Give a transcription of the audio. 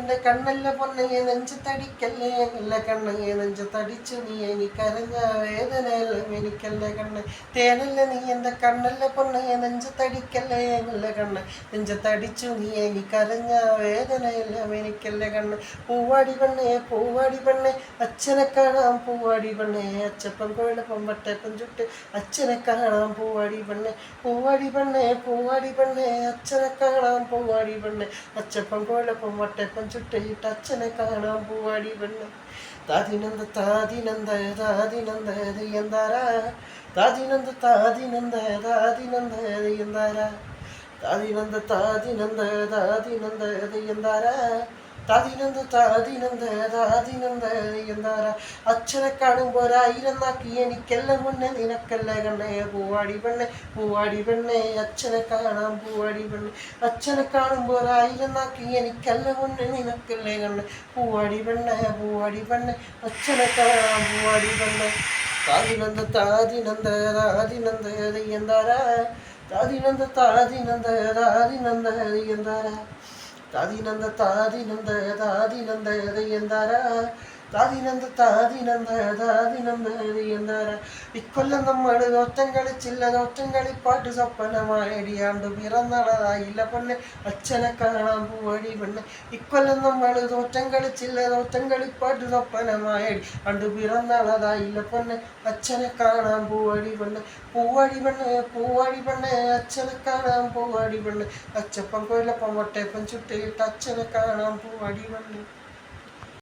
എൻ്റെ കണ്ണല്ല പൊണ്ണയെ നെഞ്ചത്തടിക്കല്ലേ അല്ല കണ്ണയെ നെഞ്ചത്തടിച്ചു നീ എനിക്കറിഞ്ഞ വേദനയെല്ലാം എനിക്കല്ലേ കണ്ണ് തേനല്ല നീ എൻ്റെ കണ്ണല്ല പൊണ്ണയെ നെഞ്ചത്തടിക്കല്ലേ അല്ല കണ്ണ് നെഞ്ചത്തടിച്ചു നീ എനിക്കറിഞ്ഞ വേദനയെല്ലാം എനിക്കല്ലേ കണ്ണ് പൂവാടി പെണ്ണെ അച്ഛനെ കാണാം പൂവാടി പെണ്ണെ അച്ചപ്പൻ കോഴപ്പം വട്ടപ്പം ചുട്ട് അച്ഛനെ കാണാം പൂവാടി പെണ്ണെ അച്ഛനെ കാണാം പൂവാടി പെണ്ണെ അച്ചപ്പം കോഴപ്പം വട്ടപ്പം ചുട്ടിട്ട് അച്ഛനെ കാണാം പൂവാടി പെണ്ണെ താതിനന്ദ എന്താരാ താതിനന്ദ എന്താരാ എന്താരാ എന്താരാ അച്ഛനെ കാണുമ്പോൾ 1000 നാക്കി എനിക്കെല്ലാം മുന്നേ നിനക്കല്ലേ കണ്ണേ പൂവാടി പെണ്ണെ അച്ഛനെ കാണാം പൂവാടി പെണ്ണെ അച്ഛനെ കാണുമ്പോൾ 1000 നാക്കി എനിക്കെല്ലാം മുന്നേ നിനക്കല്ലേ കണ്ണേ പൂവാടി പെണ്ണെ അച്ഛനെ കാണാം പൂവാടി പെണ്ണെ എന്താരാ ഇക്കൊല്ലം നമ്മൾ നോറ്റം കളിച്ചില്ല നോറ്റം കളിപ്പാട്ട് സ്വപ്നമായടിയാണ്ട് പിറന്നളതായില്ല പൊന്നെ അച്ഛനെ കാണാൻ പൂവാടി പെണ്ണെ ഇക്കൊല്ലം നമ്മൾ നോറ്റം കളിച്ചില്ല നോറ്റം കളിപ്പാട്ട് സ്വപ്നമായടി അണ്ട് പിറന്നളതായില്ല പൊന്നെ അച്ഛനെ കാണാൻ പൂവാടി പെണ്ണെ അച്ഛനെ കാണാൻ പൂവാടി പെണ്ണെ അച്ചപ്പം കൊല്ലപ്പം വട്ടയപ്പം ചുട്ടിട്ട് അച്ഛനെ കാണാൻ പൂവാടി പെണ്ണെ